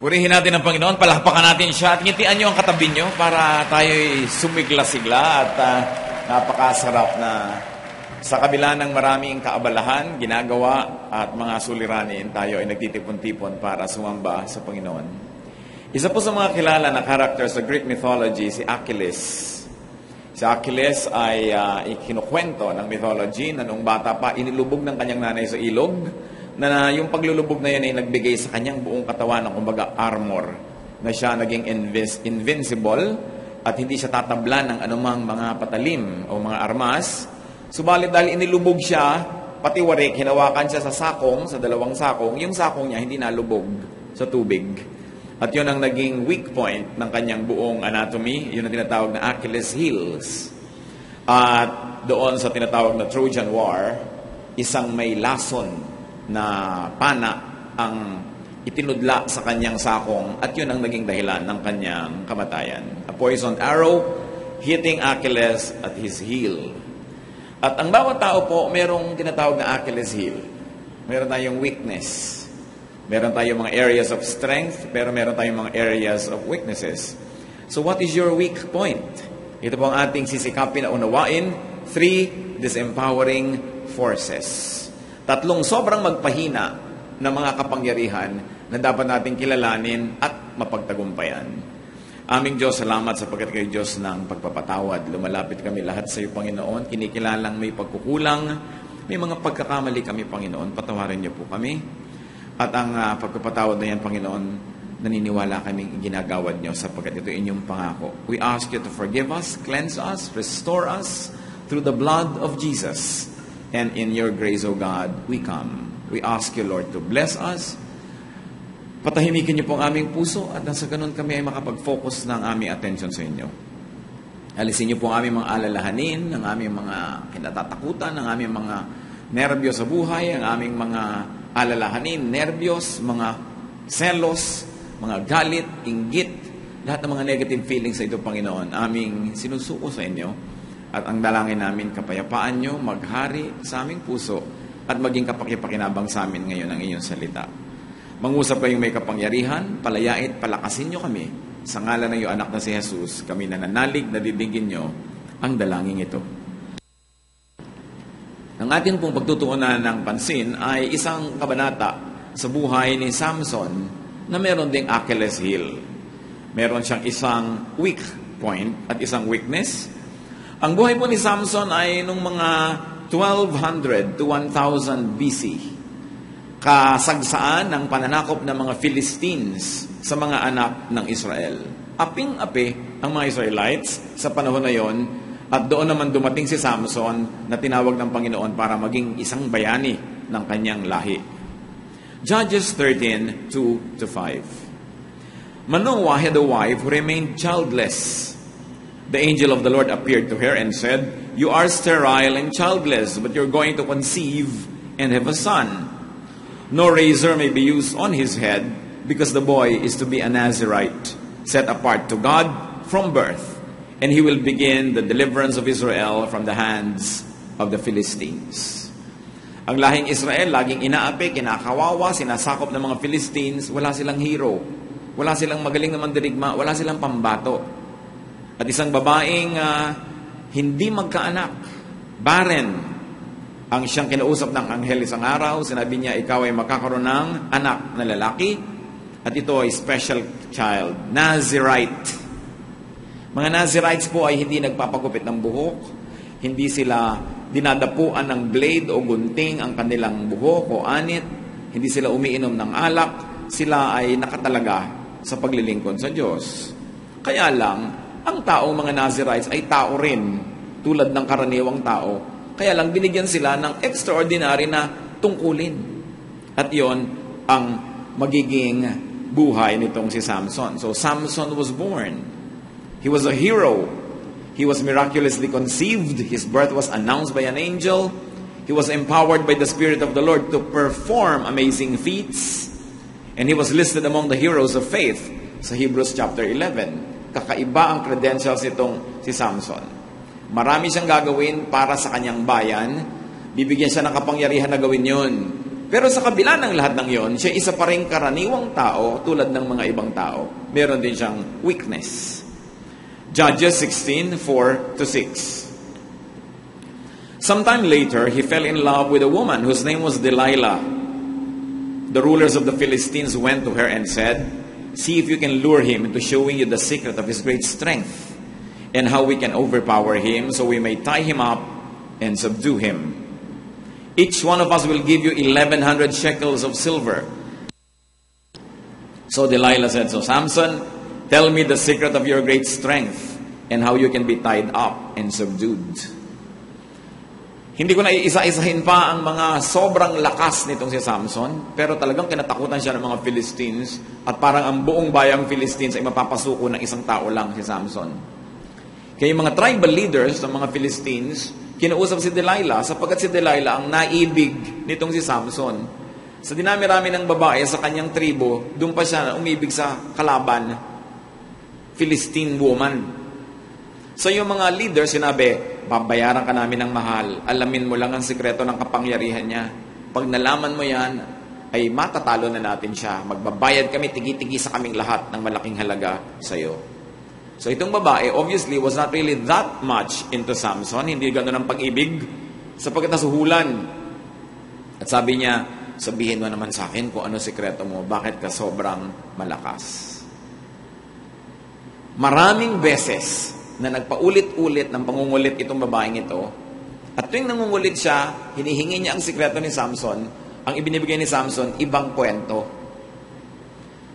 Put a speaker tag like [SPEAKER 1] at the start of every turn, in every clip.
[SPEAKER 1] Purihin natin ang Panginoon, palakpakan natin siya at ngitian niyo ang katabi niyo para tayo'y sumigla-sigla at napakasarap na sa kabila ng maraming kaabalahan, ginagawa at mga suliranin, tayo ay nagtitipon-tipon para sumamba sa Panginoon. Isa po sa mga kilala na character sa Greek mythology, si Achilles. Si Achilles ay ikinukwento ng mythology na noong bata pa, inilubog ng kanyang nanay sa ilog, na yung paglulubog na yun ay nagbigay sa kanyang buong katawan ng kumbaga armor, na siya naging invincible at hindi siya tatabla ng anumang mga patalim o mga armas. Subalit dahil inilubog siya, pati warik, hinawakan siya sa sakong, sa dalawang sakong, yung sakong niya hindi nalubog sa tubig. At yun ang naging weak point ng kanyang buong anatomy, yun ang tinatawag na Achilles heels. At doon sa tinatawag na Trojan War, isang may lason na pana ang itinudla sa kanyang sakong at yun ang naging dahilan ng kanyang kamatayan. A poisoned arrow hitting Achilles at his heel. At ang bawat tao po, merong tinatawag na Achilles heel. Meron tayong weakness. Meron tayong mga areas of strength, pero meron tayong mga areas of weaknesses. So what is your weak point? Ito po ang ating sisikapin na unawain. 3 disempowering forces. 3 sobrang magpahina na mga kapangyarihan na dapat natin kilalanin at mapagtagumpayan. Aming Diyos, salamat sapagkat kayo Diyos ng pagpapatawad. Lumalapit kami lahat sa iyo, Panginoon. Kinikilalang may pagkukulang, may mga pagkakamali kami, Panginoon. Patawarin niyo po kami. At ang pagpapatawad na yan, Panginoon, naniniwala kaming ginagawad niyo sapagkat ito inyong pangako. We ask you to forgive us, cleanse us, restore us through the blood of Jesus. And in your grace, O God, we come. We ask you, Lord, to bless us. Patahimikin niyo po ang aming puso at nasa ganun kami ay makapag-focus ng aming attention sa inyo. Alisin niyo po ang aming mga alalahanin, ang aming mga kinatatakutan, ang aming mga nerbyo sa buhay, ang aming mga alalahanin, nervyos, mga selos, mga galit, inggit, lahat ng mga negative feelings sa ito, Panginoon, aming sinusuko sa inyo. At ang dalangin namin, kapayapaan nyo, maghari sa aming puso, at maging kapakipakinabang sa amin ngayon ang inyong salita. Mangusap kayong may kapangyarihan, palayait, palakasin nyo kami. Sa ngalan ng iyong anak na si Jesus, kami nananalig na dibigin nyo ang dalangin ito. Ang ating pong pagtutuunan ng pansin ay isang kabanata sa buhay ni Samson na meron ding Achilles heel. Meron siyang isang weak point at isang weakness. Ang buhay po ni Samson ay nung mga 1200 to 1000 BC. Kasagsaan ng pananakop ng mga Philistines sa mga anak ng Israel. Aping-api ang mga Israelites sa panahon na yon. At doon naman dumating si Samson na tinawag ng Panginoon para maging isang bayani ng kanyang lahi. Judges 13, 2-5. Manoah had a wife who remained childless. The angel of the Lord appeared to her and said, "You are sterile and childless, but you're going to conceive and have a son. No razor may be used on his head, because the boy is to be a Nazirite, set apart to God from birth. And he will begin the deliverance of Israel from the hands of the Philistines." Ang lahing Israel, laging inaapi, kinakawawa, sinasakop ng mga Philistines. Wala silang hero. Wala silang magaling na mandirigma. Wala silang pambato. At isang babaeng hindi magkaanak, barren, ang siyang kinausap ng anghel isang araw. Sinabi niya, ikaw ay magkakaroon ng anak na lalaki. At ito ay special child, Nazirite. Mga Nazirites po ay hindi nagpapagupit ng buhok, hindi sila dinadapuan ng blade o gunting ang kanilang buhok o anit, hindi sila umiinom ng alak, sila ay nakatalaga sa paglilingkod sa Diyos. Kaya lang, ang taong mga Nazirites ay tao rin, tulad ng karaniwang tao. Kaya lang binigyan sila ng extraordinary na tungkulin. At yon ang magiging buhay nitong si Samson. So Samson was born. He was a hero. He was miraculously conceived. His birth was announced by an angel. He was empowered by the Spirit of the Lord to perform amazing feats. And he was listed among the heroes of faith sa Hebrews chapter 11. Kakaiba ang credentials nitong si Samson. Marami siyang gagawin para sa kanyang bayan. Bibigyan siya ng kapangyarihan na gawin yun. Pero sa kabila ng lahat ng yon, siya isa pa rin karaniwang tao tulad ng mga ibang tao. Meron din siyang weakness. Judges 16:4-6. Sometime later, he fell in love with a woman whose name was Delilah. The rulers of the Philistines went to her and said, "See if you can lure him into showing you the secret of his great strength and how we can overpower him so we may tie him up and subdue him. Each one of us will give you 1,100 shekels of silver." So Delilah said, "So Samson, tell me the secret of your great strength and how you can be tied up and subdued." Hindi ko na iisa-isahin pa ang mga sobrang lakas nitong si Samson, pero talagang kinatakutan siya ng mga Philistines at parang ang buong bayang Philistines ay mapapasuko ng isang tao lang, si Samson. Kaya yung mga tribal leaders ng mga Philistines, kinausap si Delilah sapagkat si Delilah ang naibig nitong si Samson. Sa dinami-rami ng babae sa kanyang tribo, doon pa siya umibig sa kalaban, Philistine woman. So yung mga leaders sinabi, babayaran ka namin ng mahal, alamin mo lang ang sikreto ng kapangyarihan niya. Pag nalaman mo yan, ay matatalo na natin siya. Magbabayad kami, tigi-tigi sa kaming lahat ng malaking halaga sa iyo. So itong babae, obviously, was not really that much into Samson. Hindi gano'n ang pag-ibig, sapagkat nasuhulan. At sabi niya, sabihin mo naman sa akin kung ano sikreto mo, bakit ka sobrang malakas. Maraming beses na nagpaulit-ulit ng pangungulit itong babaeng ito, at tuwing nangungulit siya, hinihingi niya ang sikreto ni Samson, ang ibinibigay ni Samson, ibang kwento.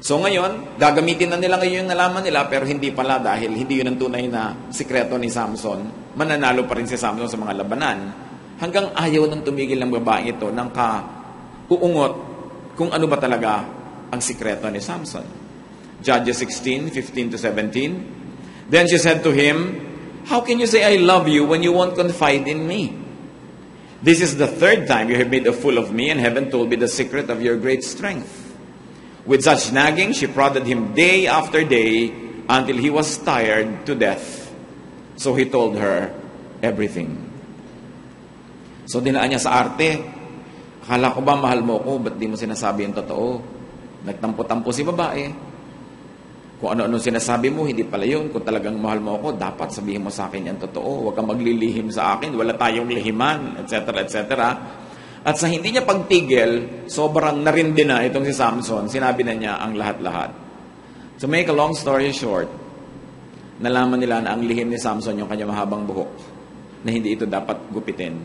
[SPEAKER 1] So ngayon, gagamitin na nila ngayon yung nalaman nila, pero hindi pala dahil hindi yun ang tunay na sikreto ni Samson. Mananalo pa rin si Samson sa mga labanan. Hanggang ayaw nang tumigil ng babaeng ito ng kauungot kung ano ba talaga ang sikreto ni Samson. Judges 16:15-17. Then she said to him, "How can you say I love you when you won't confide in me? This is the third time you have made a fool of me and haven't told me the secret of your great strength." With such nagging, she prodded him day after day until he was tired to death. So he told her everything. So dinaan niya sa arte. Akala ko ba mahal mo ko? Ba't di mo sinasabi yung totoo? Nagtampo-tampo si babae. Kung ano-ano sinasabi mo, hindi pala yun. Kung talagang mahal mo ako, dapat sabihin mo sa akin yan totoo. Huwag kang maglilihim sa akin. Wala tayong lihiman, etc., etc. At sa hindi niya pagtigil, sobrang narindi na itong si Samson. Sinabi na niya ang lahat-lahat. To make a long story short, nalaman nila na ang lihim ni Samson yung kanyang mahabang buhok, na hindi ito dapat gupitin.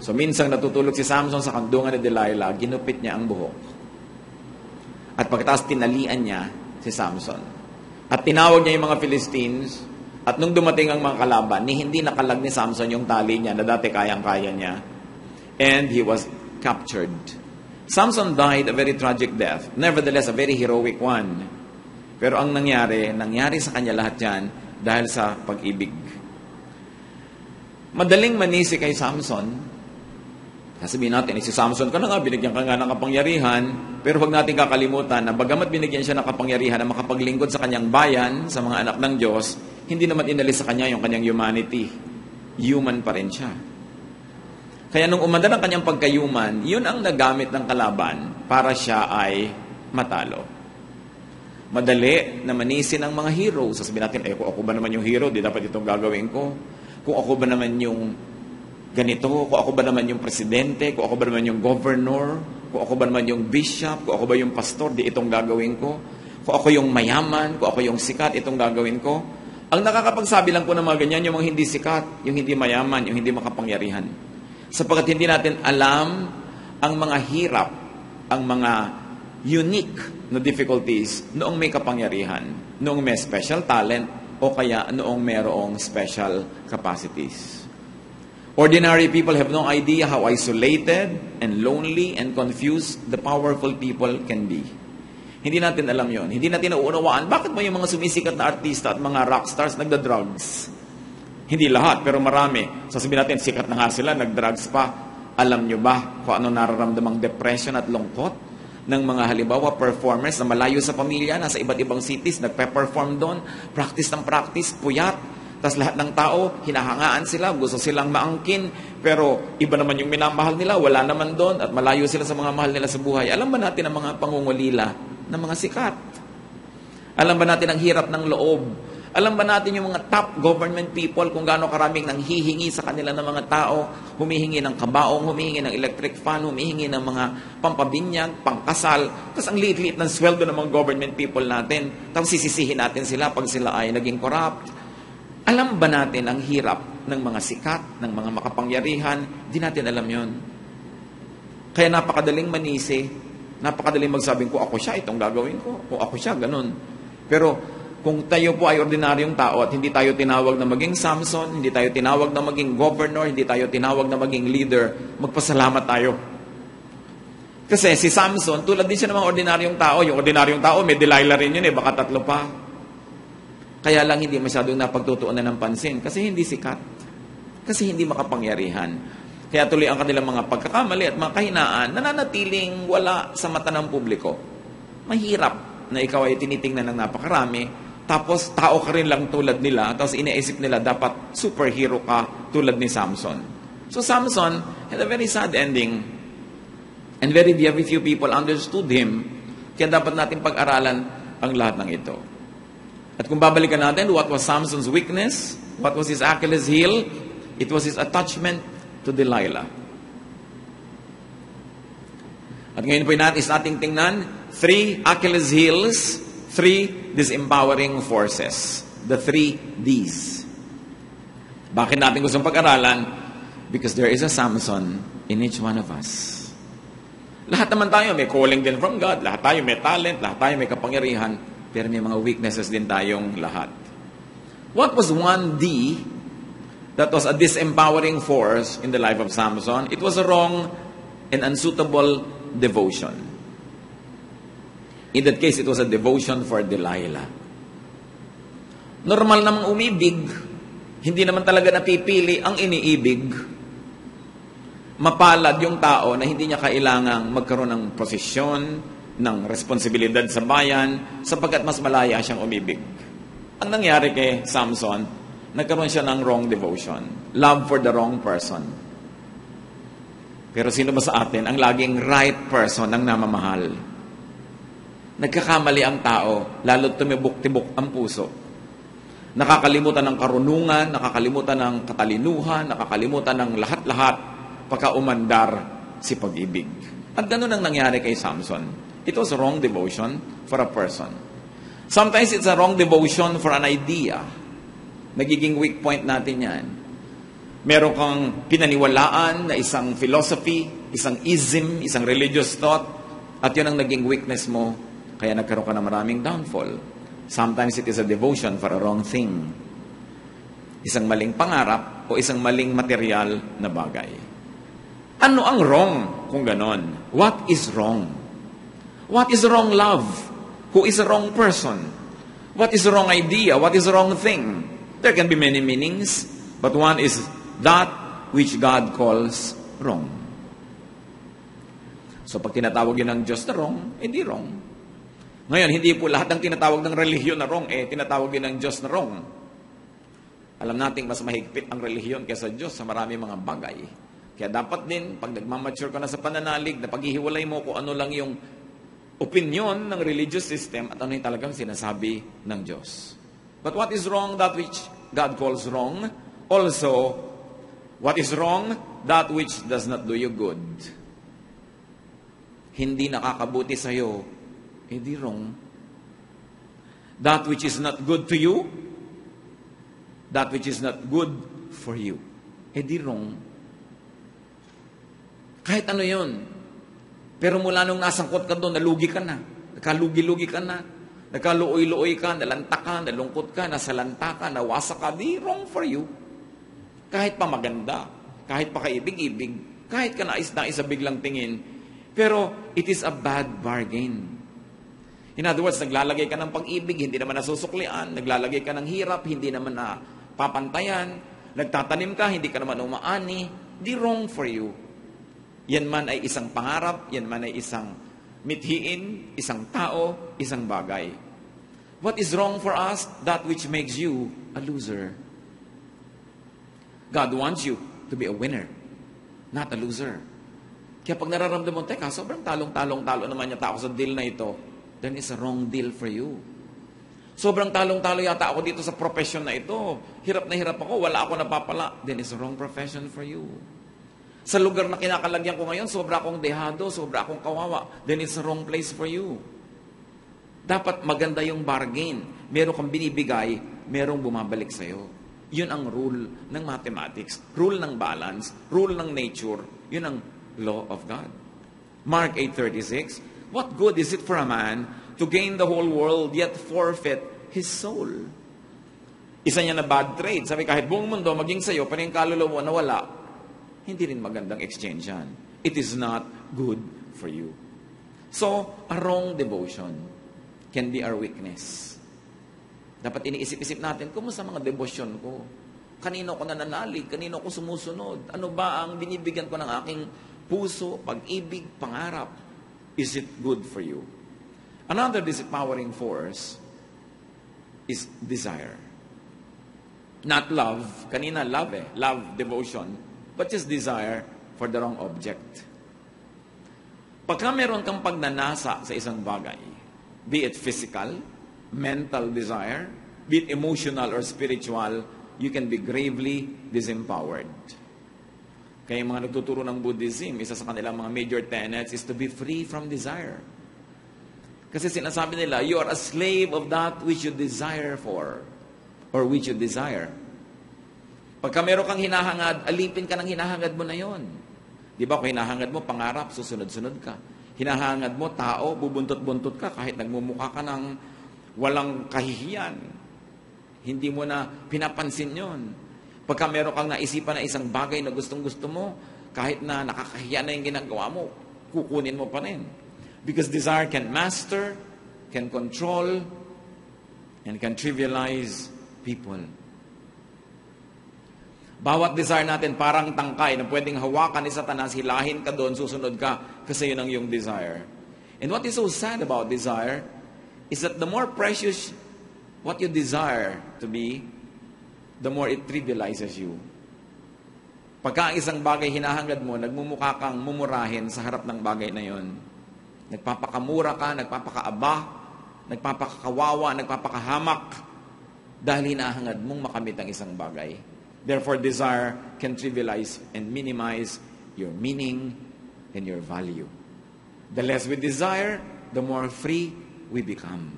[SPEAKER 1] So minsan natutulog si Samson sa kandungan ni Delilah, ginupit niya ang buhok. At pagkatapos tinalian niya si Samson. At tinawag niya yung mga Philistines, at nung dumating ang mga kalaban, hindi nakalag ni Samson yung tali niya na dati kayang-kaya niya. And he was captured. Samson died a very tragic death. Nevertheless, a very heroic one. Pero ang nangyari sa kanya lahat yan dahil sa pag-ibig. Madaling manisi kay Samson. Sasabihin natin, si Samson ka na nga, binigyan ka nga ng kapangyarihan, pero huwag natin kakalimutan na bagamat binigyan siya ng kapangyarihan na makapaglingkod sa kanyang bayan, sa mga anak ng Diyos, hindi naman inalis sa kanya yung kanyang humanity. Human pa rin siya. Kaya nung umandar ang kanyang pagka-human, yun ang nagamit ng kalaban para siya ay matalo. Madali na manisin ang mga hero. Sasabihin natin, kung ako ba naman yung hero, di dapat itong gagawin ko. Kung ako ba naman yung ganito, kung ako ba naman yung presidente, kung ako ba naman yung governor, kung ako ba naman yung bishop, kung ako ba yung pastor, di itong gagawin ko. Kung ako yung mayaman, kung ako yung sikat, itong gagawin ko. Ang nakakapagsabi lang po ng mga ganyan, yung mga hindi sikat, yung hindi mayaman, yung hindi makapangyarihan. Sapagkat hindi natin alam ang mga hirap, ang mga unique na difficulties noong may kapangyarihan, noong may special talent, o kaya noong mayroong special capacities. Ordinary people have no idea how isolated and lonely and confused the powerful people can be. Hindi natin alam yon. Hindi natin nauunawaan. Bakit ba yung mga sumisikat na artista at mga rock stars nagda-drugs? Hindi lahat, pero marami. Sasabihin natin, sikat na nga sila, nag-drugs pa. Alam nyo ba kung ano nararamdamang depression at lungkot ng mga halimbawa performers na malayo sa pamilya, nasa iba't ibang cities, nagpe-perform doon, practice ng practice, puyat, Tas lahat ng tao, hinahangaan sila, gusto silang maangkin, pero iba naman yung minamahal nila, wala naman doon, at malayo sila sa mga mahal nila sa buhay. Alam ba natin ang mga pangungulila ng mga sikat? Alam ba natin ang hirap ng loob? Alam ba natin yung mga top government people kung gaano karaming nanghihingi sa kanila ng mga tao, humihingi ng kabaong, humihingi ng electric fan, humihingi ng mga pampabinyag, pangkasal, tapos ang liit-liit ng sweldo ng mga government people natin, tapos sisisihin natin sila pag sila ay naging corrupt. Alam ba natin ang hirap ng mga sikat, ng mga makapangyarihan? Di natin alam yon. Kaya napakadaling manisi, napakadaling magsabing, kung ako siya, itong gagawin ko. Kung ako siya, ganun. Pero kung tayo po ay ordinaryong tao at hindi tayo tinawag na maging Samson, hindi tayo tinawag na maging governor, hindi tayo tinawag na maging leader, magpasalamat tayo. Kasi si Samson, tulad din siya ng mga ordinaryong tao. Yung ordinaryong tao, may Delilah rin yun baka 3 pa. Kaya lang hindi masyadong napagtutuunan ng pansin kasi hindi sikat. Kasi hindi makapangyarihan. Kaya tuloy ang kanilang mga pagkakamali at mga kahinaan nananatiling wala sa mata ng publiko. Mahirap na ikaw ay tinitingnan ng napakarami, tapos tao ka rin lang tulad nila, tapos iniisip nila dapat superhero ka tulad ni Samson. So Samson had a very sad ending, and very few people understood him. Kaya dapat natin pag-aralan ang lahat ng ito. At kung babalikan natin, what was Samson's weakness? What was his Achilles heel? It was his attachment to Delilah. At ngayon po natin tingnan 3 Achilles heels, 3 disempowering forces. The 3 Ds. Bakit natin gustong pag-aralan? Because there is a Samson in each one of us. Lahat naman tayo may calling din from God. Lahat tayo may talent. Lahat tayo may kapangyarihan. Pero may mga weaknesses din tayong lahat. What was one D that was a disempowering force in the life of Samson? It was a wrong and unsuitable devotion. In that case, it was a devotion for Delilah. Normal namang umibig, hindi naman talaga napipili ang iniibig. Mapalad yung tao na hindi niya kailangang magkaroon ng posisyon, ng responsibilidad sa bayan, sapagkat mas malaya siyang umibig. Ang nangyari kay Samson, nagkaroon siya ng wrong devotion. Love for the wrong person. Pero sino ba sa atin ang laging right person ang namamahal? Nagkakamali ang tao, lalo't tumibok-tibok ang puso. Nakakalimutan ng karunungan, nakakalimutan ng katalinuhan, nakakalimutan ng lahat-lahat pagka umandar si pag-ibig. At ganun ang nangyari kay Samson. It was a wrong devotion for a person. Sometimes it's a wrong devotion for an idea. Nagiging weak point natin yan. Meron kang pinaniwalaan na isang philosophy, isang ism, isang religious thought, at yun ang naging weakness mo, kaya nagkaroon ka ng maraming downfall. Sometimes it is a devotion for a wrong thing. Isang maling pangarap o isang maling material na bagay. Ano ang wrong kung ganon? What is wrong? What is wrong love? Who is a wrong person? What is the wrong idea? What is the wrong thing? There can be many meanings, but one is that which God calls wrong. So pag tinatawag yun ng Diyos na wrong, hindi wrong. Ngayon, hindi po lahat ng tinatawag ng relihiyon na wrong, tinatawag din ng Diyos na wrong. Alam nating mas mahigpit ang relihiyon kaysa Diyos sa marami mga bagay. Kaya dapat din, pag nagmamature ka na sa pananalig, na paghihiwalay mo kung ano lang yung opinion ng religious system at ano yung talagang sinasabi ng Diyos. But what is wrong, that which God calls wrong? Also, what is wrong, that which does not do you good. Hindi nakakabuti sa'yo, hindi wrong. That which is not good to you, that which is not good for you, hindi wrong. Kahit ano yun. Pero mula nung nasangkot ka doon, nalugi ka na. Nakalugi-lugi ka na. Nakaluoy-luoy ka, nalanta ka, nalungkot ka, nasalanta ka, nawasa ka, di wrong for you. Kahit pa maganda, kahit pa kaibig-ibig, kahit ka nais-nais sa biglang tingin, pero it is a bad bargain. In other words, naglalagay ka ng pag-ibig, hindi naman nasusuklian, naglalagay ka ng hirap, hindi naman na papantayan, nagtatanim ka, hindi ka naman umaani, di wrong for you. Yan man ay isang pangarap, yan man ay isang mithiin, isang tao, isang bagay. What is wrong for us? That which makes you a loser. God wants you to be a winner, not a loser. Kaya pag nararamdaman mo, teka, sobrang talong-talo naman yata ako sa deal na ito, then it's a wrong deal for you. Sobrang talong-talo yata ako dito sa profession na ito. Hirap na hirap ako, wala ako napapala. Then it's a wrong profession for you. Sa lugar na kinakalagyan ko ngayon, sobra akong dehado, sobra akong kawawa. Then it's a wrong place for you. Dapat maganda yung bargain. Meron kang binibigay, merong bumabalik sa'yo. Yun ang rule ng mathematics. Rule ng balance. Rule ng nature. Yun ang law of God. Mark 8:36, what good is it for a man to gain the whole world yet forfeit his soul? Isa niya na bad trade. Sabi, kahit buong mundo maging sa'yo, pero yung kaluluwa mo nawala, hindi rin magandang exchange yan. It is not good for you. So, a wrong devotion can be our weakness. Dapat iniisip-isip natin, kumusta mga devotion ko? Kanino ko nananalig? Kanino ko sumusunod? Ano ba ang binibigyan ko ng aking puso, pag-ibig, pangarap? Is it good for you? Another disempowering force is desire. Not love. Kanina love Love, devotion. But just desire for the wrong object. Pagka meron kang pagnanasa sa isang bagay, be it physical, mental desire, be it emotional or spiritual, you can be gravely disempowered. Kaya yung mga nagtuturo ng Buddhism, isa sa kanilang mga major tenets is to be free from desire. Kasi sinasabi nila, you are a slave of that which you desire for, or which you desire. Pagka meron kang hinahangad, alipin ka ng hinahangad mo na yon. Di ba, kung hinahangad mo, pangarap, susunod-sunod ka. Hinahangad mo, tao, bubuntot-buntot ka, kahit nagmumukha ka ng walang kahihiyan. Hindi mo na pinapansin yon. Pagka meron kang naisipan na isang bagay na gustong-gusto mo, kahit na nakakahiya na yung ginagawa mo, kukunin mo pa rin. Because desire can master, can control, and can trivialize people. Bawat desire natin parang tangkay na pwedeng hawakan ni Satanas, hilahin ka doon, susunod ka, kasi yun ang iyong desire. And what is so sad about desire is that the more precious what you desire to be, the more it trivializes you. Pagka ang isang bagay hinahangad mo, nagmumukha kang mumurahin sa harap ng bagay na yon. Nagpapakamura ka, nagpapakaaba, nagpapakawawa, nagpapakahamak, dahil hinahangad mong makamit ang isang bagay. Therefore, desire can trivialize and minimize your meaning and your value. The less we desire, the more free we become.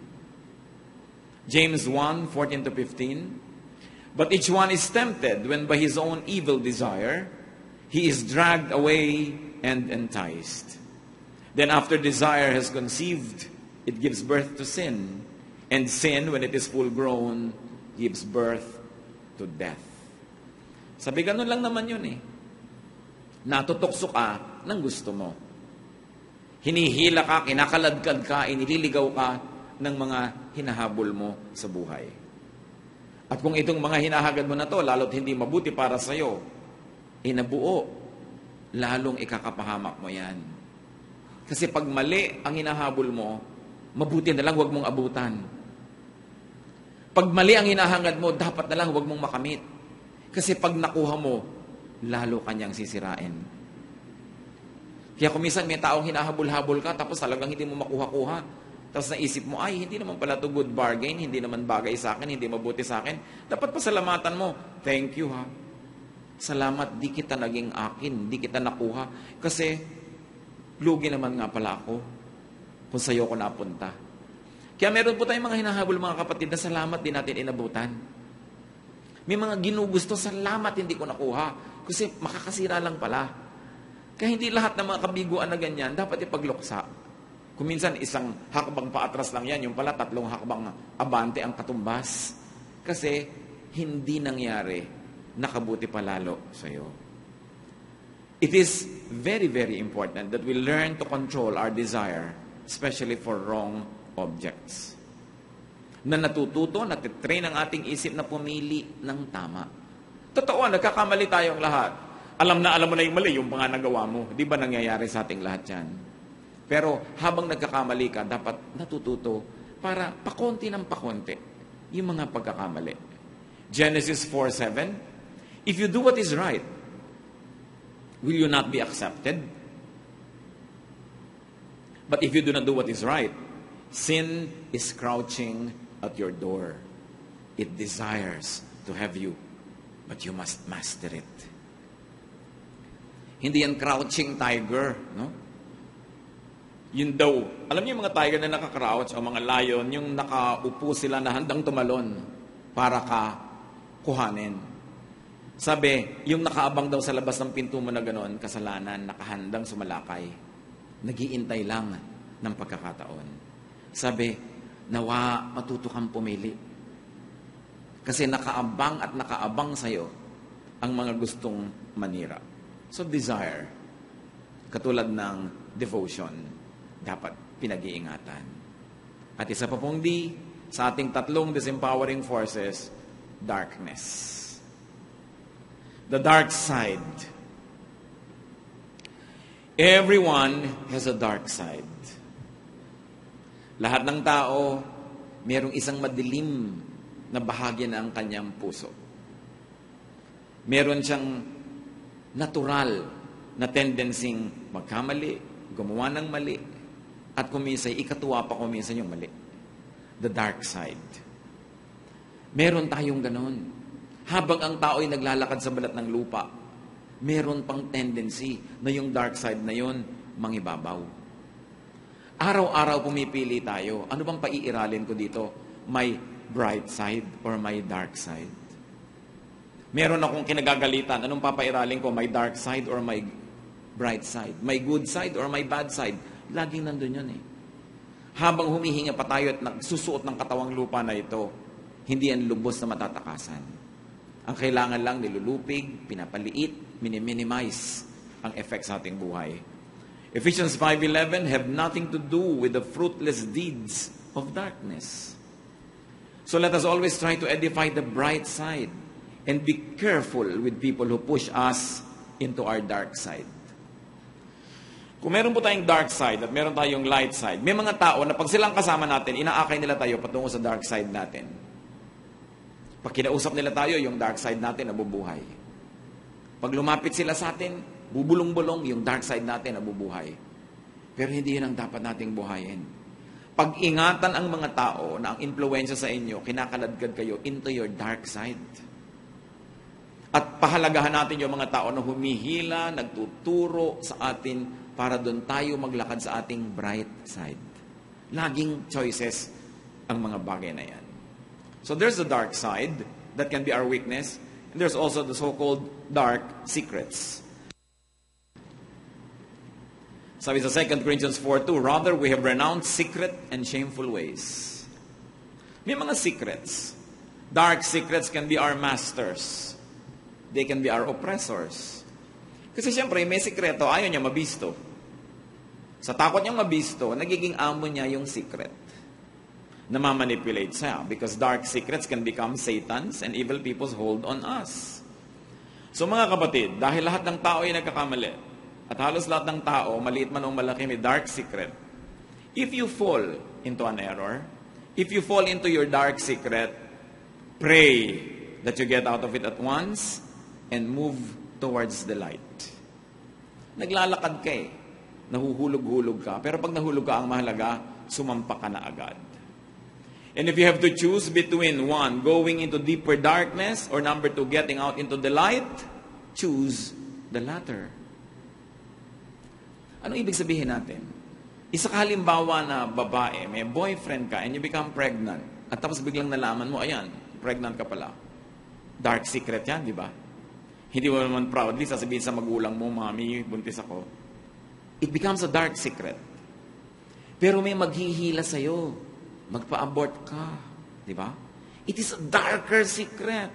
[SPEAKER 1] James 1:14-15, but each one is tempted when by his own evil desire he is dragged away and enticed. Then after desire has conceived, it gives birth to sin. And sin, when it is full grown, gives birth to death. Sabi, ganun lang naman yun eh. Natutokso ka ng gusto mo. Hinihila ka, kinakaladkad ka, inililigaw ka ng mga hinahabol mo sa buhay. At kung itong mga hinahagad mo na to, lalo't hindi mabuti para sa'yo, inabuo, lalong ikakapahamak mo yan. Kasi pag mali ang hinahabol mo, mabuti na lang huwag mong abutan. Pag mali ang hinahangad mo, dapat na lang huwag mong makamit. Kasi pag nakuha mo, lalo kanyang sisirain. Kaya kung minsan may taong hinahabol-habol ka, tapos talagang hindi mo makuha-kuha, tapos naisip mo, ay, hindi naman pala to good bargain, hindi naman bagay sa akin, hindi mabuti sa akin. Dapat pasalamatan mo, thank you ha. Salamat, di kita naging akin, di kita nakuha. Kasi, lugi naman nga pala ako kung sa'yo ko napunta. Kaya meron po tayong mga hinahabol mga kapatid na salamat din natin inabutan. May mga ginugusto, salamat hindi ko nakuha. Kasi makakasira lang pala. Kaya hindi lahat ng mga kabiguan na ganyan dapat ipagluksa. Kung minsan isang hakbang paatras lang yan, yung pala 3 hakbang abante ang katumbas. Kasi hindi nangyari, nakabuti palalo sa'yo. It is very, very important that we learn to control our desire, especially for wrong objects. Na natututo, natitrain ang ating isip na pumili ng tama. Totoo, nagkakamali tayong lahat. Alam mo na yung mali, yung mga nagawa mo. Di ba nangyayari sa ating lahat yan? Pero habang nagkakamali ka, dapat natututo para pakonti ng pakonti yung mga pagkakamali. Genesis 4:7, If you do what is right, will you not be accepted? But if you do not do what is right, sin is crouching at your door. It desires to have you, but you must master it. Hindi yan crouching tiger, no? Yun daw. Alam niyo yung mga tiger na nakakrouch o mga lion, yung nakaupo sila na handang tumalon para ka kuhanin. Sabi, yung nakaabang daw sa labas ng pinto mo na gano'n, kasalanan, nakahandang sumalakay. Nag-iintay lang ng pagkakataon. Sabi, nawa matuto kang pumili. Kasi nakaabang at nakaabang sa'yo ang mga gustong manira. So desire, katulad ng devotion, dapat pinag-iingatan. At isa pa pong D, sa ating tatlong disempowering forces, darkness. The dark side. Everyone has a dark side. Lahat ng tao, mayroong isang madilim na bahagi ng kanyang puso. Meron siyang natural na tendencing magkamali, gumawa ng mali, at kumisay, ikatuwa pa kuminsan yung mali. The dark side. Meron tayong ganon. Habang ang tao ay naglalakad sa balat ng lupa, meron pang tendency na yung dark side na yun, mangibabaw. Araw-araw pumipili tayo. Ano bang paiiralin ko dito? My bright side or my dark side? Meron akong kinagagalitan. Anong papairalin ko? My dark side or my bright side? My good side or my bad side? Laging nandun yun eh. Habang humihinga pa tayo at nagsusuot ng katawang lupa na ito, hindi yan lubos na matatakasan. Ang kailangan lang nilulupig, pinapaliit, minimize ang effect sa ating buhay. Ephesians 5:11 have nothing to do with the fruitless deeds of darkness. So let us always try to edify the bright side and be careful with people who push us into our dark side. Kung meron po tayong dark side at meron tayong light side, may mga tao na pag silang kasama natin, inaakay nila tayo patungo sa dark side natin. Pag kinausap nila tayo, yung dark side natin nabubuhay. Pag lumapit sila sa atin, bubulong-bulong, yung dark side natin nabubuhay. Pero hindi yun ang dapat nating buhayin. Pag-ingatan ang mga tao na ang impluwensya sa inyo, kinakaladkad kayo into your dark side. At pahalagahan natin yung mga tao na humihila, nagtuturo sa atin para doon tayo maglakad sa ating bright side. Laging choices ang mga bagay na yan. So there's the dark side that can be our weakness. And there's also the so-called dark secrets. Sabi sa 2 Corinthians 4:2, rather we have renounced secret and shameful ways. May mga secrets. Dark secrets can be our masters. They can be our oppressors. Kasi siyempre, may sikreto, ayaw niya mabisto. Sa takot niyang mabisto, nagiging amo niya yung secret. Namamanipulate siya because dark secrets can become Satan's and evil people's hold on us. So mga kapatid, dahil lahat ng tao ay nagkakamali, at halos lahat ng tao, maliit man o malaki, may dark secret. If you fall into an error, if you fall into your dark secret, pray that you get out of it at once and move towards the light. Naglalakad ka eh. Nahuhulog-hulog ka. Pero pag nahulog ka, ang mahalaga, sumampa ka na agad. And if you have to choose between one, going into deeper darkness, or number two, getting out into the light, choose the latter. Ano ibig sabihin natin? Isa ka halimbawa na babae, may boyfriend ka, and you become pregnant. At tapos biglang nalaman mo, ayan, pregnant ka pala. Dark secret yan, di ba? Hindi mo naman proudly sasabihin sa magulang mo, mami, buntis ako. It becomes a dark secret. Pero may maghihila sa'yo. Magpa-abort ka. Di ba? It is a darker secret.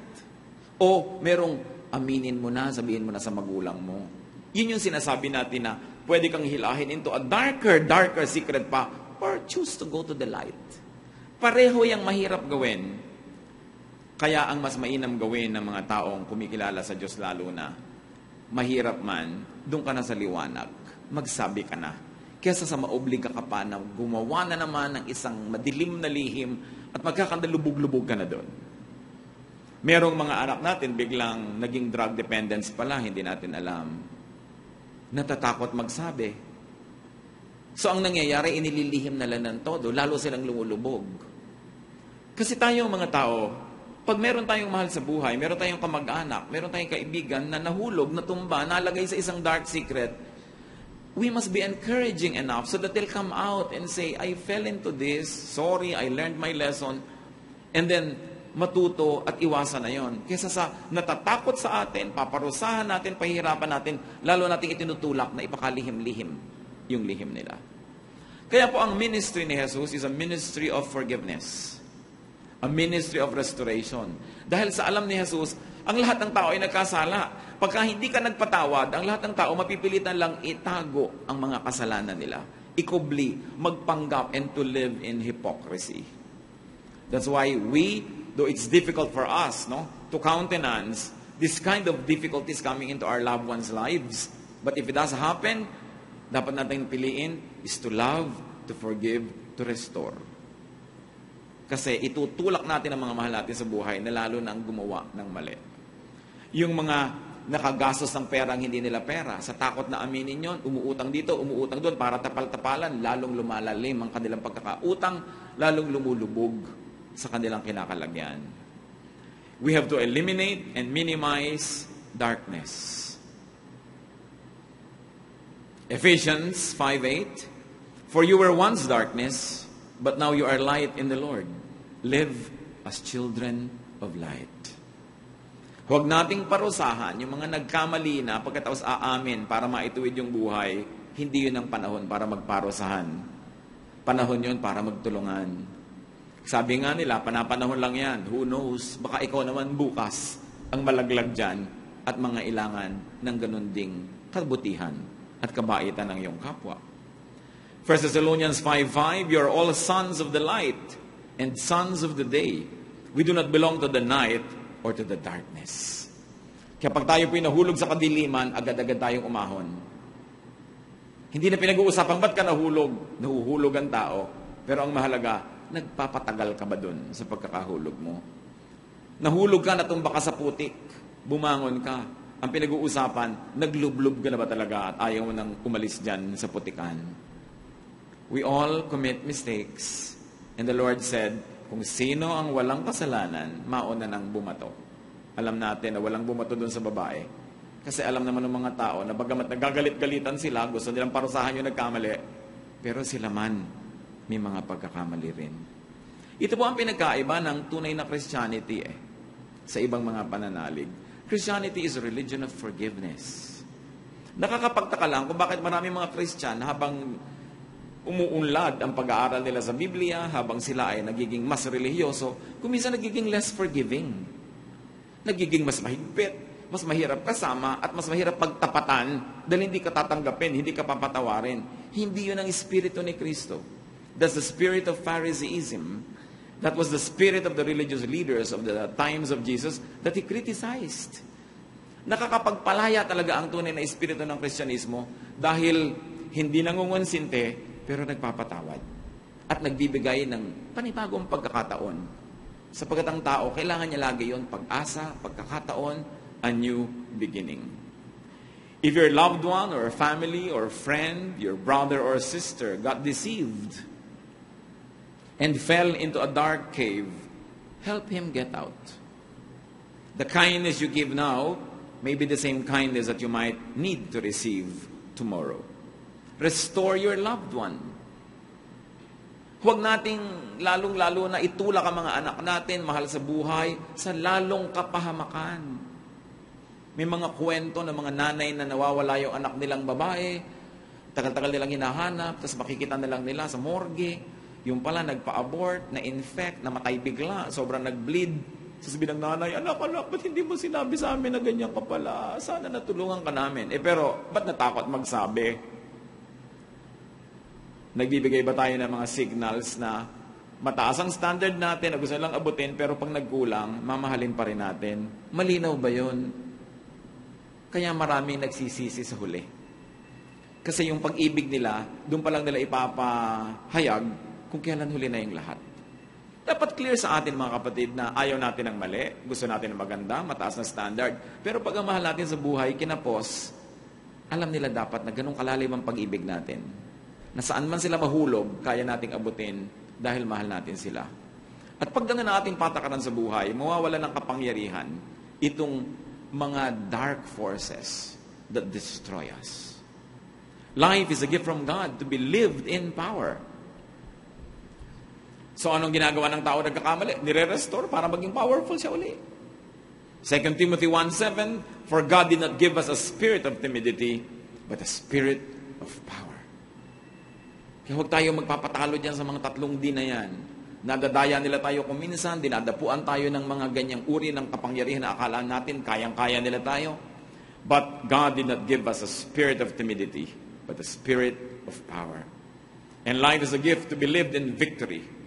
[SPEAKER 1] O merong aminin mo na, sabihin mo na sa magulang mo. Yun yung sinasabi natin na pwede kang hilahin into a darker secret pa, or choose to go to the light. Pareho yung mahirap gawin. Kaya ang mas mainam gawin ng mga taong kumikilala sa Diyos lalo na, mahirap man, doon ka na sa liwanag. Magsabi ka na. Kesa sa maobliga ka pa na gumawa na naman ng isang madilim na lihim at magkakandalubog-lubog ka na doon. Merong mga anak natin biglang naging drug dependence pala, hindi natin alam. Natatakot magsabi. So ang nangyayari, inililihim na lang ng todo, lalo silang lumulubog. Kasi tayong mga tao, pag meron tayong mahal sa buhay, meron tayong kamag-anak, meron tayong kaibigan na nahulog, natumba, nalagay sa isang dark secret, we must be encouraging enough so that they'll come out and say, I fell into this, sorry, I learned my lesson, and then matuto at iwasan na yon. Kesa sa natatakot sa atin, paparusahan natin, pahihirapan natin, lalo nating itinutulak na ipakalihim-lihim yung lihim nila. Kaya po ang ministry ni Jesus is a ministry of forgiveness. A ministry of restoration. Dahil sa alam ni Jesus, ang lahat ng tao ay nagkasala. Pagka hindi ka nagpatawad, ang lahat ng tao mapipilitan lang itago ang mga kasalanan nila. Ikubli, magpanggap, and to live in hypocrisy. That's why we, though it's difficult for us, to countenance this kind of difficulties coming into our loved ones' lives. But if it does happen, dapat natin piliin is to love, to forgive, to restore. Kasi itutulak natin ang mga mahal natin sa buhay na lalo nang gumawa ng mali. Yung mga nakagastos ng perang hindi nila pera, sa takot na aminin yon, umuutang dito, umuutang doon, para tapal-tapalan, lalong lumalalim ang kanilang pagkakautang, lalong lumulubog sa kanilang kinakalagyan. We have to eliminate and minimize darkness. Ephesians 5:8, for you were once darkness, but now you are light in the Lord. Live as children of light. Huwag nating parusahan yung mga nagkamali na pagkatapos aamin para maituwid yung buhay. Hindi yun ang panahon para magparusahan. Panahon yun para magtulungan. Sabi nga nila, panapanahon lang yan. Who knows? Baka ikaw naman bukas ang malaglag dyan at mga ilangan ng ganun ding kabutihan at kabaitan ng iyong kapwa. 1 Thessalonians 5:5, you are all sons of the light and sons of the day. We do not belong to the night or to the darkness. Kaya pag tayo po'y nahulog sa kadiliman, agad-agad tayong umahon. Hindi na pinag-uusapan, ba't ka nahulog? Nahuhulog ang tao. Pero ang mahalaga, nagpapatagal ka ba dun sa pagkakahulog mo? Nahulog ka, natumba ka sa putik, bumangon ka. Ang pinag-uusapan, naglublob ka na ba talaga at ayaw mo nang umalis dyan sa putikan? We all commit mistakes. And the Lord said, kung sino ang walang kasalanan, mauna nang bumato. Alam natin na walang bumato doon sa babae. Kasi alam naman ng mga tao na bagamat nagagalit-galitan sila, gusto nilang parusahan yung nagkamali, pero sila man may mga pagkakamali rin. Ito po ang pinagkaiba ng tunay na Christianity sa ibang mga pananalig. Christianity is a religion of forgiveness. Nakakapagtaka lang kung bakit maraming mga Christian habang umuunlad ang pag-aaral nila sa Biblia, habang sila ay nagiging mas relihiyoso, kung minsan nagiging less forgiving. Nagiging mas mahigpit, mas mahirap kasama, at mas mahirap pagtapatan dahil hindi ka tatanggapin, hindi ka papatawarin. Hindi yun ang espiritu ni Kristo. That's the spirit of Phariseeism. That was the spirit of the religious leaders of the times of Jesus that he criticized. Nakakapagpalaya talaga ang tunay na espiritu ng Kristyanismo dahil hindi nangungonsinte, pero nagpapatawad at nagbibigay ng panibagong pagkakataon. Sapagkat ang tao, kailangan niya lagi yun, pag-asa, pagkakataon, a new beginning. If your loved one or family or friend, your brother or sister got deceived and fell into a dark cave, help him get out. The kindness you give now may be the same kindness that you might need to receive tomorrow. Restore your loved one. Huwag nating lalong-lalo na itulak ang mga anak natin, mahal sa buhay, sa lalong kapahamakan. May mga kwento ng mga nanay na nawawala yung anak nilang babae, tagal-tagal nilang hinahanap, tapos makikita nilang nila sa morgue, yung pala nagpa-abort, na-infect, namatay bigla, sobrang nag-bleed. Sasabihin ng nanay, anak, ba't hindi mo sinabi sa amin na ganyan ka pala? Sana natulungan ka namin. Pero, ba't natakot magsabi? Nagbibigay ba tayo ng mga signals na mataas ang standard natin, na gusto lang abutin, pero pag nagkulang, mamahalin pa rin natin? Malinaw ba yun? Kaya maraming nagsisisi sa huli. Kasi yung pag-ibig nila, doon pa lang nila ipapahayag kung kailan huli na yung lahat. Dapat clear sa atin mga kapatid na ayaw natin ng mali, gusto natin ng maganda, mataas na standard. Pero pag ang mahal natin sa buhay, kinapos, alam nila dapat na ganun kalalim ang pag-ibig natin. Na saan man sila mahulog, kaya nating abutin dahil mahal natin sila. At pag ganun ang ating patakaran sa buhay, mawawala ng kapangyarihan itong mga dark forces that destroy us. Life is a gift from God to be lived in power. So anong ginagawa ng tao nagkakamali? Nire-restore para maging powerful siya uli. 2 Timothy 1:7, For God did not give us a spirit of timidity, but a spirit of power. Kaya huwag tayo magpapatalo dyan sa mga tatlong D na yan. Nadadaya nila tayo kung minsan, dinadapuan tayo ng mga ganyang uri ng kapangyarihan na akala natin, kayang-kaya nila tayo. But God did not give us a spirit of timidity, but a spirit of power. And life is a gift to be lived in victory.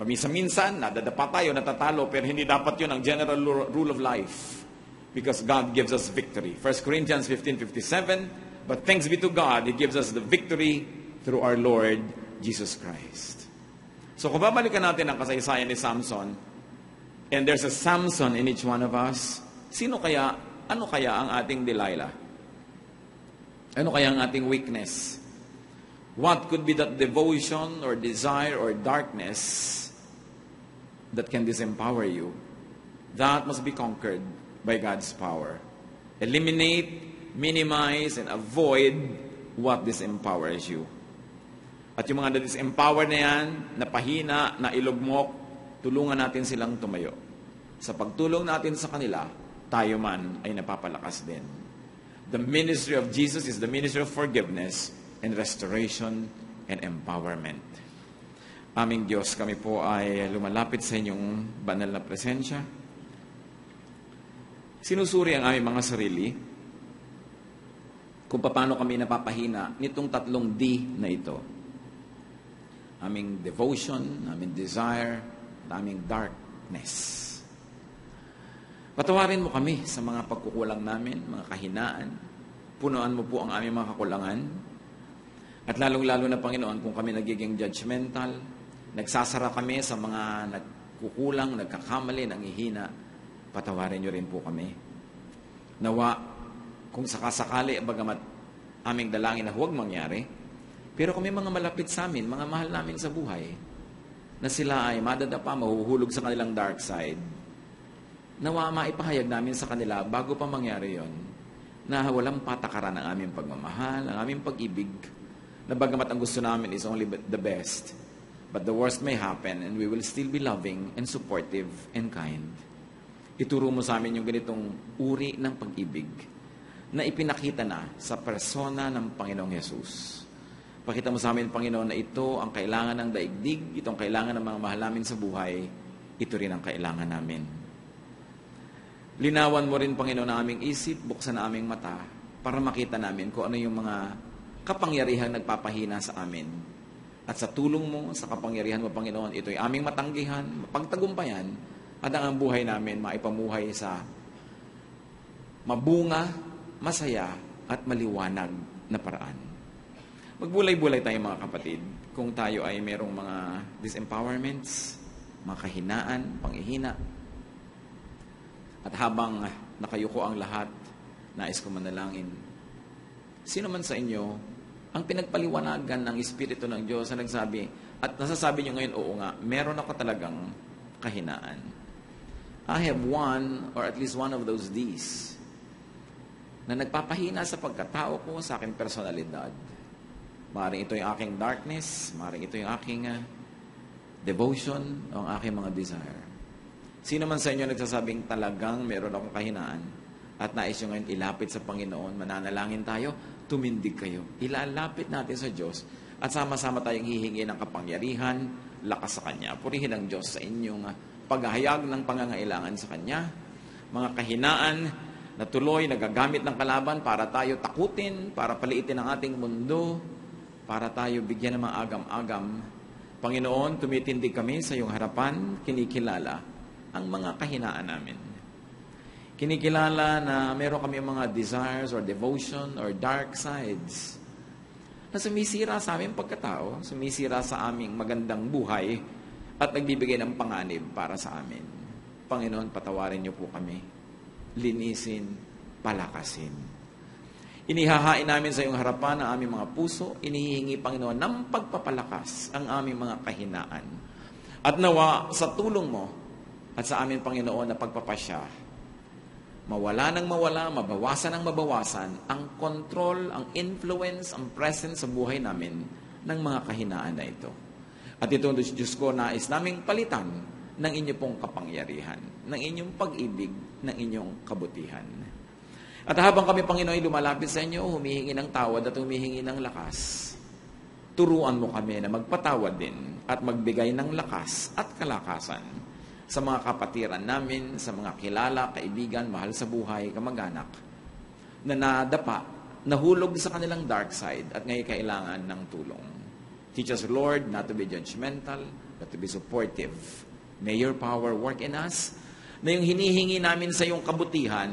[SPEAKER 1] Paminsan-minsan, nadadapa tayo, natatalo, pero hindi dapat yun ang general rule of life. Because God gives us victory. 1 Corinthians 15:57, But thanks be to God, He gives us the victory through our Lord Jesus Christ. So kung babalikan natin ang kasaysayan ni Samson, and there's a Samson in each one of us, ano kaya ang ating Delilah? Ano kaya ang ating weakness? What could be that devotion or desire or darkness that can disempower you? That must be conquered by God's power. Eliminate, minimize, and avoid what disempowers you. At yung mga disempower na yan, napahina, nailugmok, tulungan natin silang tumayo. Sa pagtulong natin sa kanila, tayo man ay napapalakas din. The ministry of Jesus is the ministry of forgiveness and restoration and empowerment. Aming Diyos, kami po ay lumalapit sa inyong banal na presensya. Sinusuri ang aming mga sarili kung paano kami napapahina nitong tatlong D na ito. Aming devotion, aming desire, at aming darkness. Patawarin mo kami sa mga pagkukulang namin, mga kahinaan. Punuan mo po ang aming mga kakulangan. At lalong-lalo na, Panginoon, kung kami nagiging judgmental, nagsasara kami sa mga nagkukulang, nagkakamali, nanghihina, patawarin niyo rin po kami. Nawa, kung sakasakali, bagamat aming dalangin na huwag mangyari, pero kami mga malapit sa amin, mga mahal namin sa buhay, na sila ay madadapa, mahuhulog sa kanilang dark side, nawa maipahayag namin sa kanila bago pa mangyari yon, na walang patakaran ang aming pagmamahal, ang aming pag-ibig, na bagamat ang gusto namin is only the best, but the worst may happen and we will still be loving and supportive and kind. Ituro mo sa amin yung ganitong uri ng pag-ibig na ipinakita na sa persona ng Panginoong Yesus. Pakita mo sa amin, Panginoon, na ito ang kailangan ng daigdig, ito ang kailangan ng mga mahal namin sa buhay, ito rin ang kailangan namin. Linawan mo rin, Panginoon, ang aming isip, buksan ang aming mata, para makita namin kung ano yung mga kapangyarihang nagpapahina sa amin. At sa tulong mo, sa kapangyarihan mo, Panginoon, ito'y aming matanggihan, mapagtagumpayan, at ang buhay namin maipamuhay sa mabunga, masaya, at maliwanag na paraan. Magbulay-bulay tayo mga kapatid kung tayo ay merong mga disempowerments, mga kahinaan, panghihina. At habang nakayuko ang lahat, nais ko manalangin. Sino man sa inyo ang pinagpaliwanagan ng Espiritu ng Diyos na nagsabi, at nasasabi nyo ngayon, oo nga, meron ako talagang kahinaan. I have one or at least one of those D's na nagpapahina sa pagkatao ko, sa aking personalidad. Maaaring ito yung aking darkness, maaaring ito yung aking devotion, o ang aking mga desire. Sino man sa inyo nagsasabing talagang meron akong kahinaan at nais nyo ngayon ilapit sa Panginoon, mananalangin tayo, tumindig kayo. Ilalapit natin sa Diyos at sama-sama tayong hihingi ng kapangyarihan, lakas sa Kanya. Purihin ang Diyos sa inyong paghahayag ng pangangailangan sa Kanya. Mga kahinaan na tuloy nagagamit ng kalaban para tayo takutin, para paliitin ang ating mundo, para tayo bigyan ng mga agam-agam. Panginoon, tumitindig kami sa iyong harapan, kinikilala ang mga kahinaan namin. Kinikilala na meron kami mga desires or devotion or dark sides na sumisira sa aming pagkatao, sumisira sa aming magandang buhay at nagbibigay ng panganib para sa amin. Panginoon, patawarin niyo po kami. Linisin, palakasin. Inihahain namin sa iyong harapan ang aming mga puso. Inihihingi, Panginoon, ng pagpapalakas ang aming mga kahinaan. At nawa sa tulong mo at sa amin, Panginoon, na pagpapasya, mawala ng mawala, mabawasan ng mabawasan ang control, ang influence, ang presence sa buhay namin ng mga kahinaan na ito. At ito, Diyos ko, nais naming palitan ng inyo pong kapangyarihan, ng inyong pag-ibig, ng inyong kabutihan. At habang kami, Panginoon, lumalapit sa inyo, humihingi ng tawad at humihingi ng lakas, turuan mo kami na magpatawad din at magbigay ng lakas at kalakasan sa mga kapatiran namin, sa mga kilala, kaibigan, mahal sa buhay, kamag-anak, na nadapa, nahulog sa kanilang dark side at ngayon kailangan ng tulong. Teach us, Lord, not to be judgmental, but to be supportive. May your power work in us, na yung hinihingi namin sa iyong kabutihan,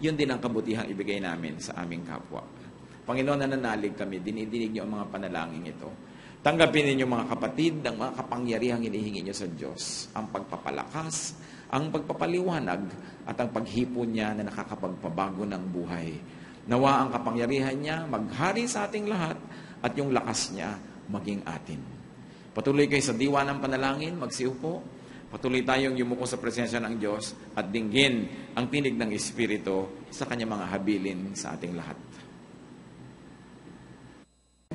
[SPEAKER 1] yun din ang kabutihang ibigay namin sa aming kapwa. Panginoon, nananalig kami, dinidinig niyo ang mga panalangin ito. Tanggapin ninyo mga kapatid, ang mga kapangyarihang hinihingi niyo sa Diyos, ang pagpapalakas, ang pagpapaliwanag, at ang paghipon niya na nakakapagpabago ng buhay. Nawa ang kapangyarihan niya maghari sa ating lahat at yung lakas niya maging atin. Patuloy kayo sa diwa ng panalangin, magsiupo. Patuloy tayong yumuko sa presensya ng Diyos at dinggin ang tinig ng Espiritu sa kanyang mga habilin sa ating lahat.